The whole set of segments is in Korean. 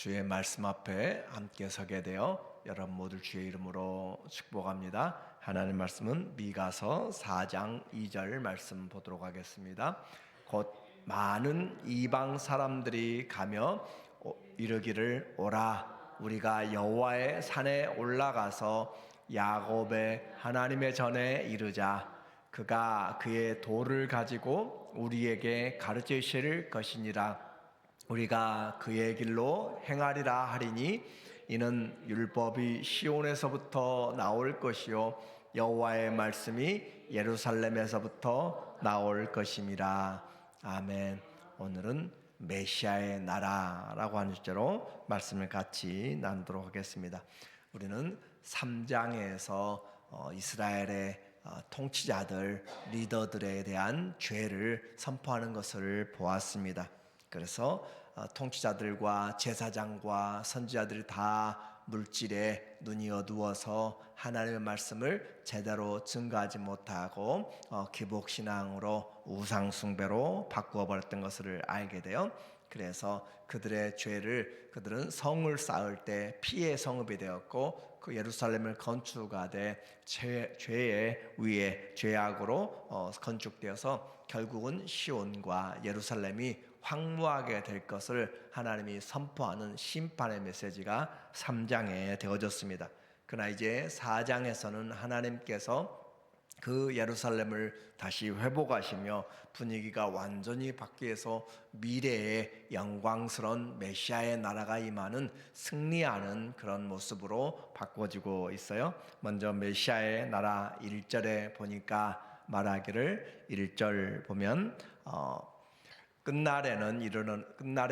주의 말씀 앞에 함께 서게 되어 여러분 모두 주의 이름으로 축복합니다. 하나님 말씀은 미가서 4장 2절 말씀 보도록 하겠습니다. 곧 많은 이방 사람들이 가며 이르기를 오라 우리가 여호와의 산에 올라가서 야곱의 하나님의 전에 이르자. 그가 그의 돌을 가지고 우리에게 가르치실 것이니라. 우리가 그의 길로 행하리라 하리니 이는 율법이 시온에서부터 나올 것이요 여호와의 말씀이 예루살렘에서부터 나올 것임이라. 아멘. 오늘은 메시아의 나라라고 하는 주제로 말씀을 같이 나누도록 하겠습니다. 우리는 3장에서 이스라엘의 통치자들, 리더들에 대한 죄를 선포하는 것을 보았습니다. 그래서 통치자들과 제사장과 선지자들이 다 물질에 눈이 어두워서 하나님의 말씀을 제대로 증거하지 못하고 기복신앙으로 우상숭배로 바꾸어 버렸던 것을 알게 돼요. 그래서 그들의 죄를, 그들은 성을 쌓을 때 피의 성읍이 되었고 그 예루살렘을 건축하되 죄의 위에 죄악으로 건축되어서 결국은 시온과 예루살렘이 황무하게 될 것을 하나님이 선포하는 심판의 메시지가 3장에 되어졌습니다. 그러나 이제 4장에서는 하나님께서 그 예루살렘을 다시 회복하시며 분위기가 완전히 바뀌어서 미래의 영광스러운 메시아의 나라가 임하는 승리하는 그런 모습으로 바꿔지고 있어요. 먼저 메시아의 나라 1절에 보니까 말하기를 1절 보면 끝날에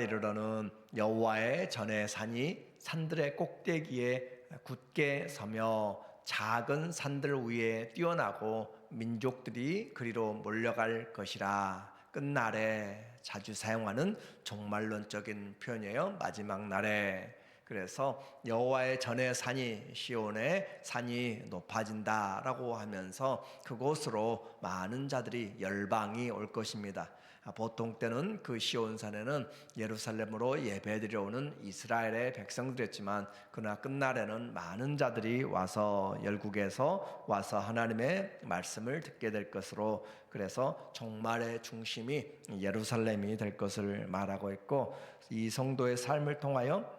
이르러는 여호와의 전의 산이 산들의 꼭대기에 굳게 서며 작은 산들 위에 뛰어나고 민족들이 그리로 몰려갈 것이라. 끝날에 자주 사용하는 종말론적인 표현이에요. 마지막 날에. 그래서 여호와의 전의 산이 시온의 산이 높아진다라고 하면서 그곳으로 많은 자들이 열방이 올 것입니다. 보통 때는 그 시온산에는 예루살렘으로 예배드려 오는 이스라엘의 백성들이었지만 그러나 끝날에는 많은 자들이 와서 열국에서 와서 하나님의 말씀을 듣게 될 것으로, 그래서 종말의 중심이 예루살렘이 될 것을 말하고 있고, 이 성도의 삶을 통하여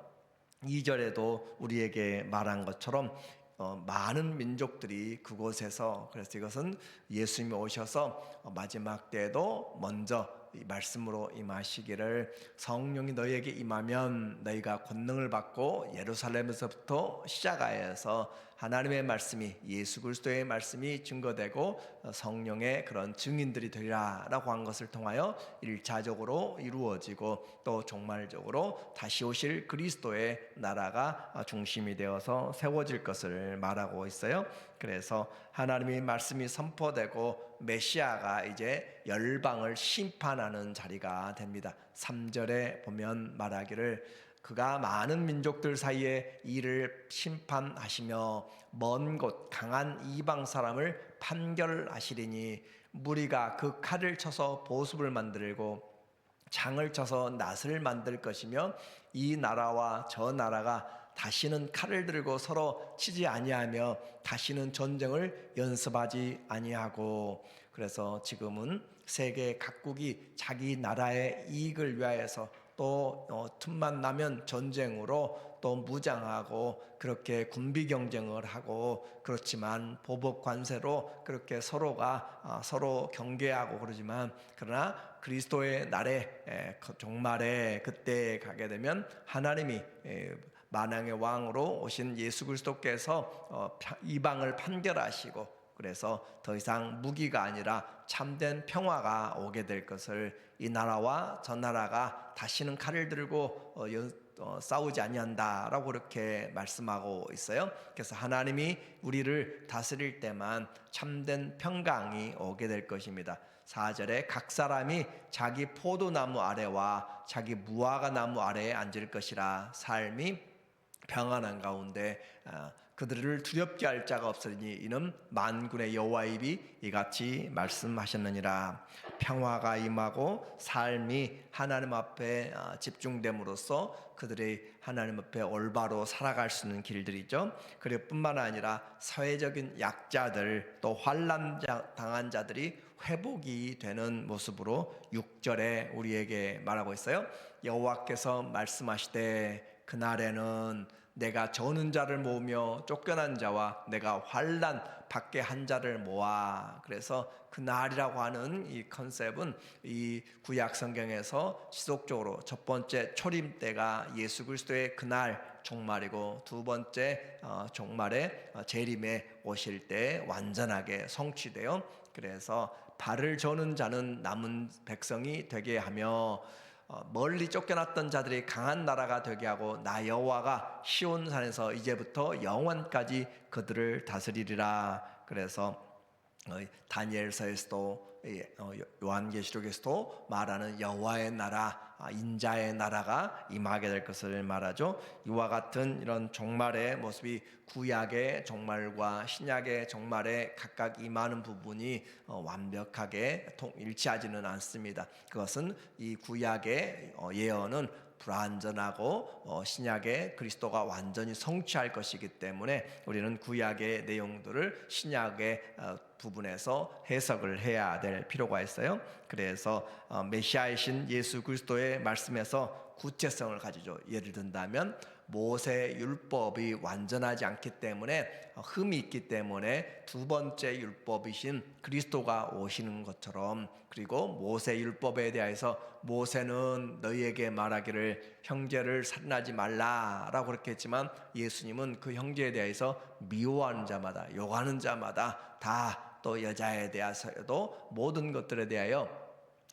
2절에도 우리에게 말한 것처럼 많은 민족들이 그곳에서, 그래서 이것은 예수님이 오셔서 마지막 때에도 먼저 이 말씀으로 임하시기를, 성령이 너희에게 임하면 너희가 권능을 받고 예루살렘에서부터 시작하여서 하나님의 말씀이, 예수 그리스도의 말씀이 증거되고 성령의 그런 증인들이 되리라 라고 한 것을 통하여 1차적으로 이루어지고 또 종말적으로 다시 오실 그리스도의 나라가 중심이 되어서 세워질 것을 말하고 있어요. 그래서 하나님의 말씀이 선포되고 메시아가 이제 열방을 심판하는 자리가 됩니다. 3절에 보면 말하기를 그가 많은 민족들 사이에 이를 심판하시며 먼 곳 강한 이방 사람을 판결하시리니 무리가 그 칼을 쳐서 보습을 만들고 장을 쳐서 낫을 만들 것이며 이 나라와 저 나라가 다시는 칼을 들고 서로 치지 아니하며 다시는 전쟁을 연습하지 아니하고. 그래서 지금은 세계 각국이 자기 나라의 이익을 위하여서 또 틈만 나면 전쟁으로 또 무장하고 그렇게 군비 경쟁을 하고, 그렇지만 보복 관세로 그렇게 서로가 서로 경계하고 그러지만, 그러나 그리스도의 날에 종말에 그때 가게 되면 하나님이 만왕의 왕으로 오신 예수 그리스도께서 이방을 판결하시고, 그래서 더 이상 무기가 아니라 참된 평화가 오게 될 것을, 이 나라와 저 나라가 다시는 칼을 들고 싸우지 아니한다라고 그렇게 말씀하고 있어요. 그래서 하나님이 우리를 다스릴 때만 참된 평강이 오게 될 것입니다. 4절에 각 사람이 자기 포도나무 아래와 자기 무화과 나무 아래에 앉을 것이라. 삶이 평안한 가운데 그들을 두렵게 할 자가 없으니 이는 만군의 여호와의 입이 이같이 말씀하셨느니라. 평화가 임하고 삶이 하나님 앞에 집중됨으로써 그들의 하나님 앞에 올바로 살아갈 수 있는 길들이죠. 그리고 뿐만 아니라 사회적인 약자들 또 환난 당한 자들이 회복이 되는 모습으로 6절에 우리에게 말하고 있어요. 여호와께서 말씀하시되 그날에는 내가 저는 자를 모으며 쫓겨난 자와 내가 환난 밖에 한 자를 모아. 그래서 그날이라고 하는 이 컨셉은 이 구약 성경에서 지속적으로 첫 번째 초림 때가 예수 그리스도의 그날 종말이고, 두 번째 종말에 재림에 오실 때 완전하게 성취되어, 그래서 발을 저는 자는 남은 백성이 되게 하며 멀리 쫓겨났던 자들이 강한 나라가 되게 하고, 나 여호와가 시온산에서 이제부터 영원까지 그들을 다스리리라. 그래서 다니엘서에서도 요한계시록에서도 말하는 여호와의 나라, 인자의 나라가 임하게 될 것을 말하죠. 이와 같은 이런 종말의 모습이 구약의 종말과 신약의 종말에 각각 임하는 부분이 완벽하게 일치하지는 않습니다. 그것은 이 구약의 예언은 불완전하고 신약의 그리스도가 완전히 성취할 것이기 때문에 우리는 구약의 내용들을 신약의 부분에서 해석을 해야 될 필요가 있어요. 그래서 메시아이신 예수 그리스도의 말씀에서 구체성을 가지죠. 예를 든다면 모세 율법이 완전하지 않기 때문에 흠이 있기 때문에 두 번째 율법이신 그리스도가 오시는 것처럼, 그리고 모세 율법에 대해서 모세는 너희에게 말하기를 형제를 살인하지 말라라고 그렇게 했지만, 예수님은 그 형제에 대해서 미워하는 자마다, 욕하는 자마다 다, 또 여자에 대해서도 모든 것들에 대하여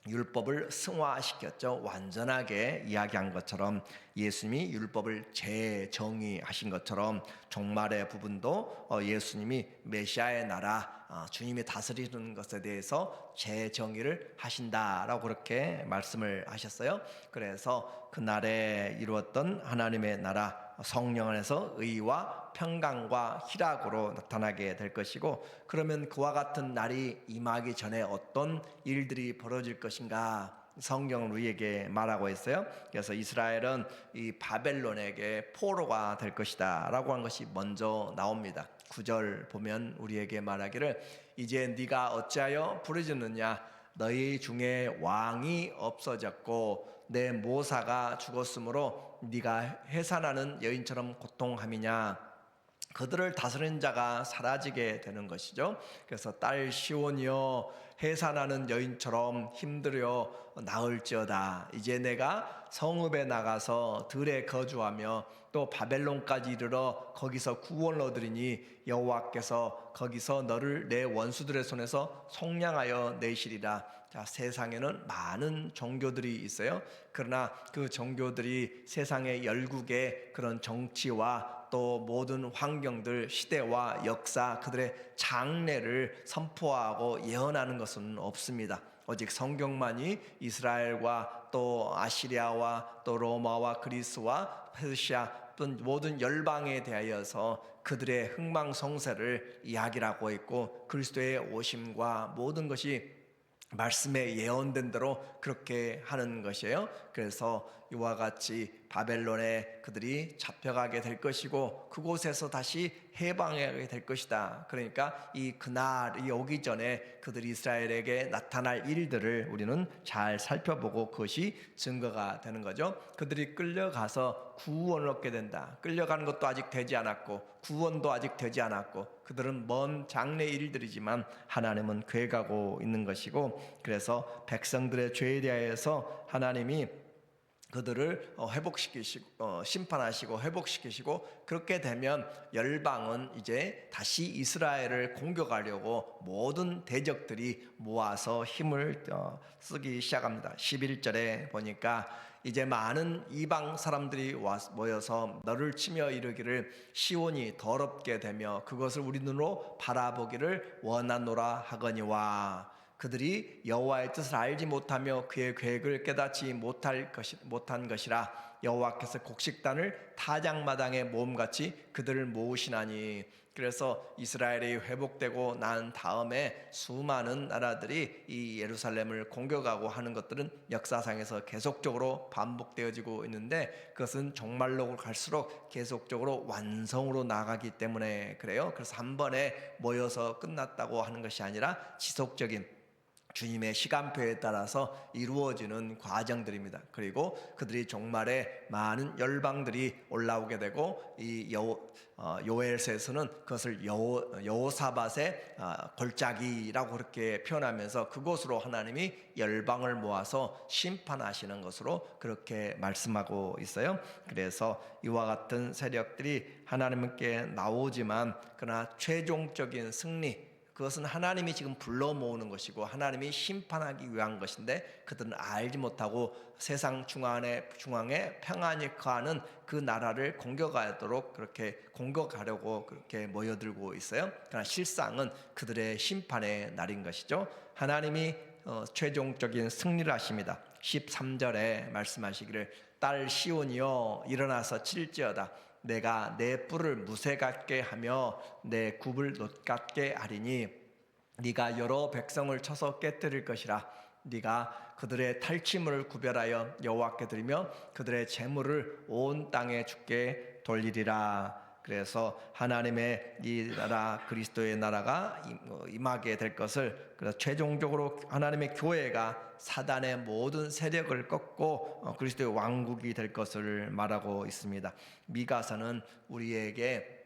율법을 승화시켰죠. 완전하게 이야기한 것처럼 예수님이 율법을 재정의하신 것처럼 종말의 부분도 예수님이 메시아의 나라, 주님이 다스리는 것에 대해서 재정의를 하신다라고 그렇게 말씀을 하셨어요. 그래서 그날에 이루었던 하나님의 나라, 성령 안에서 의와 평강과 희락으로 나타나게 될 것이고, 그러면 그와 같은 날이 임하기 전에 어떤 일들이 벌어질 것인가 성경은 우리에게 말하고 있어요. 그래서 이스라엘은 이 바벨론에게 포로가 될 것이다 라고 한 것이 먼저 나옵니다. 9절 보면 우리에게 말하기를 이제 네가 어찌하여 부르짖느냐, 너희 중에 왕이 없어졌고 내 모사가 죽었으므로 네가 해산하는 여인처럼 고통함이냐. 그들을 다스리는 자가 사라지게 되는 것이죠. 그래서 딸 시온이여 해산하는 여인처럼 힘들여 나을지어다. 이제 내가 성읍에 나가서 들에 거주하며 또 바벨론까지 이르러 거기서 구원을 얻으리니 여호와께서 거기서 너를 내 원수들의 손에서 속량하여 내시리라. 자, 세상에는 많은 종교들이 있어요. 그러나 그 종교들이 세상의 열국의 그런 정치와 또 모든 환경들, 시대와 역사, 그들의 장래를 선포하고 예언하는 것은 없습니다. 오직 성경만이 이스라엘과 또 아시리아와 또 로마와 그리스와 페르시아 또는 모든 열방에 대하여서 그들의 흥망성쇠를 이야기를 하고 있고, 그리스도의 오심과 모든 것이 말씀에 예언된 대로 그렇게 하는 것이에요. 그래서 이와 같이 바벨론에 그들이 잡혀가게 될 것이고 그곳에서 다시 해방하게 될 것이다. 그러니까 이 그날이 오기 전에 그들이 이스라엘에게 나타날 일들을 우리는 잘 살펴보고 그것이 증거가 되는 거죠. 그들이 끌려가서 구원을 얻게 된다. 끌려가는 것도 아직 되지 않았고 구원도 아직 되지 않았고, 그들은 먼 장래 일들이지만 하나님은 계획하고 있는 것이고, 그래서 백성들의 죄에 대하여서 하나님이 그들을 회복시키시고 심판하시고 회복시키시고, 그렇게 되면 열방은 이제 다시 이스라엘을 공격하려고 모든 대적들이 모아서 힘을 쓰기 시작합니다. 11절에 보니까 이제 많은 이방 사람들이 모여서 너를 치며 이르기를 시온이 더럽게 되며 그것을 우리 눈으로 바라보기를 원하노라 하거니와, 그들이 여호와의 뜻을 알지 못하며 그의 계획을 깨닫지 못한 것이라. 여호와께서 곡식단을 타작마당에 모음같이 그들을 모으시나니. 그래서 이스라엘이 회복되고 난 다음에 수많은 나라들이 이 예루살렘을 공격하고 하는 것들은 역사상에서 계속적으로 반복되어지고 있는데, 그것은 정말로 갈수록 계속적으로 완성으로 나가기 때문에 그래요. 그래서 한 번에 모여서 끝났다고 하는 것이 아니라 지속적인 주님의 시간표에 따라서 이루어지는 과정들입니다. 그리고 그들이 종말에 많은 열방들이 올라오게 되고, 이 요엘서에서는 그것을 여호사밧의 골짜기라고 그렇게 표현하면서 그곳으로 하나님이 열방을 모아서 심판하시는 것으로 그렇게 말씀하고 있어요. 그래서 이와 같은 세력들이 하나님께 나오지만, 그러나 최종적인 승리, 그것은 하나님이 지금 불러 모으는 것이고 하나님이 심판하기 위한 것인데, 그들은 알지 못하고 세상 중앙에 평안히 거하는 그 나라를 공격하도록 그렇게 공격하려고 그렇게 모여들고 있어요. 그러나 실상은 그들의 심판의 날인 것이죠. 하나님이 최종적인 승리를 하십니다. 13절에 말씀하시기를 딸 시온이여 일어나서 칠지어다. 내가 내 뿔을 무쇠 같게 하며 내 굽을 놋 같게 하리니 네가 여러 백성을 쳐서 깨뜨릴 것이라. 네가 그들의 탈취물을 구별하여 여호와께 드리며 그들의 재물을 온 땅에 주께 돌리리라. 그래서 하나님의 이 나라, 그리스도의 나라가 임하게 될 것을, 그래서 최종적으로 하나님의 교회가 사단의 모든 세력을 꺾고 그리스도의 왕국이 될 것을 말하고 있습니다. 미가서는 우리에게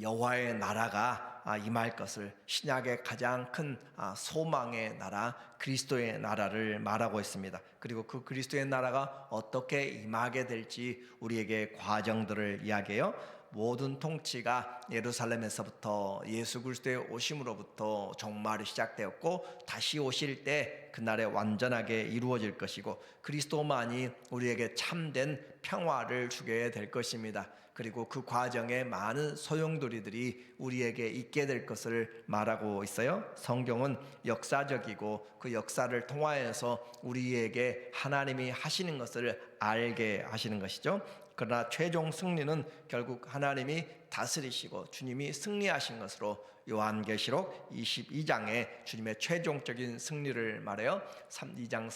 여호와의 나라가 임할 것을, 신약의 가장 큰 소망의 나라, 그리스도의 나라를 말하고 있습니다. 그리고 그 그리스도의 나라가 어떻게 임하게 될지 우리에게 과정들을 이야기해요. 모든 통치가 예루살렘에서부터 예수 그리스도의 오심으로부터 종말이 시작되었고, 다시 오실 때 그날에 완전하게 이루어질 것이고, 그리스도만이 우리에게 참된 평화를 주게 될 것입니다. 그리고 그 과정에 많은 소용돌이들이 우리에게 있게 될 것을 말하고 있어요. 성경은 역사적이고 그 역사를 통하여서 우리에게 하나님이 하시는 것을 알게 하시는 것이죠. 그러나 최종 승리는 결국 하나님이 다스리시고 주님이 승리하신 것으로 요한계시록 22장에 주님의 최종적인 승리를 말해요. 22장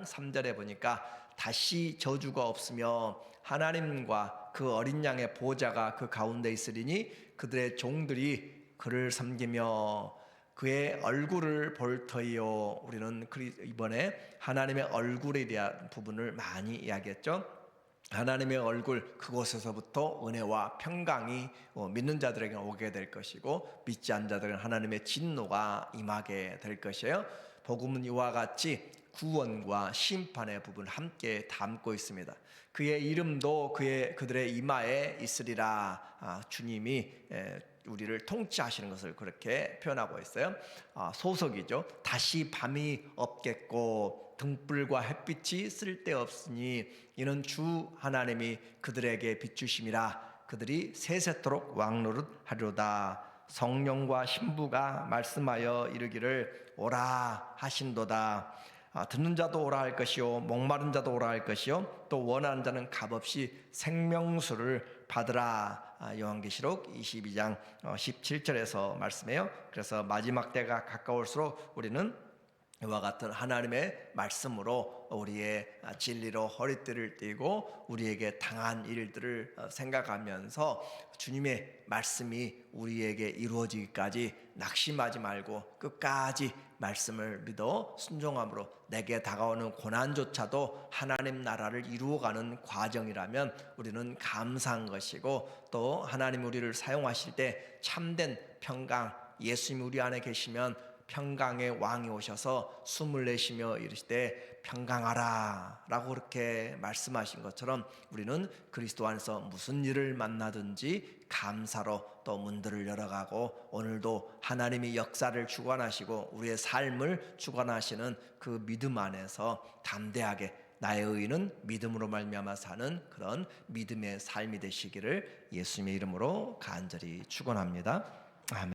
3절에 보니까 다시 저주가 없으며 하나님과 그 어린 양의 보좌가 그 가운데 있으리니 그들의 종들이 그를 섬기며 그의 얼굴을 볼 터이요. 우리는 이번에 하나님의 얼굴에 대한 부분을 많이 이야기했죠. 하나님의 얼굴, 그곳에서부터 은혜와 평강이 믿는 자들에게 오게 될 것이고, 믿지 않는 자들은 하나님의 진노가 임하게 될 것이에요. 복음은 이와 같이 구원과 심판의 부분을 함께 담고 있습니다. 그의 이름도 그들의 이마에 있으리라. 주님이 우리를 통치하시는 것을 그렇게 표현하고 있어요. 소석이죠. 다시 밤이 없겠고 등불과 햇빛이 쓸데없으니 이는 주 하나님이 그들에게 비추심이라. 그들이 세세토록 왕노릇하리로다. 성령과 신부가 말씀하여 이르기를 오라 하신도다. 듣는 자도 오라 할 것이요 목마른 자도 오라 할 것이요 또 원하는 자는 값없이 생명수를 받으라. 요한계시록 22장 17절에서 말씀해요. 그래서 마지막 때가 가까울수록 우리는 이와 같은 하나님의 말씀으로 우리의 진리로 허리띠를 띠고 우리에게 당한 일들을 생각하면서 주님의 말씀이 우리에게 이루어지기까지 낙심하지 말고 끝까지 말씀을 믿어 순종함으로 내게 다가오는 고난조차도 하나님 나라를 이루어가는 과정이라면 우리는 감사한 것이고, 또 하나님 우리를 사용하실 때 참된 평강, 예수님이 우리 안에 계시면 평강의 왕이 오셔서 숨을 내쉬며 이르시되 평강하라 라고 그렇게 말씀하신 것처럼 우리는 그리스도 안에서 무슨 일을 만나든지 감사로 또 문들을 열어가고, 오늘도 하나님이 역사를 주관하시고 우리의 삶을 주관하시는 그 믿음 안에서 담대하게 나의 의인은 믿음으로 말미암아 사는 그런 믿음의 삶이 되시기를 예수님의 이름으로 간절히 축원합니다.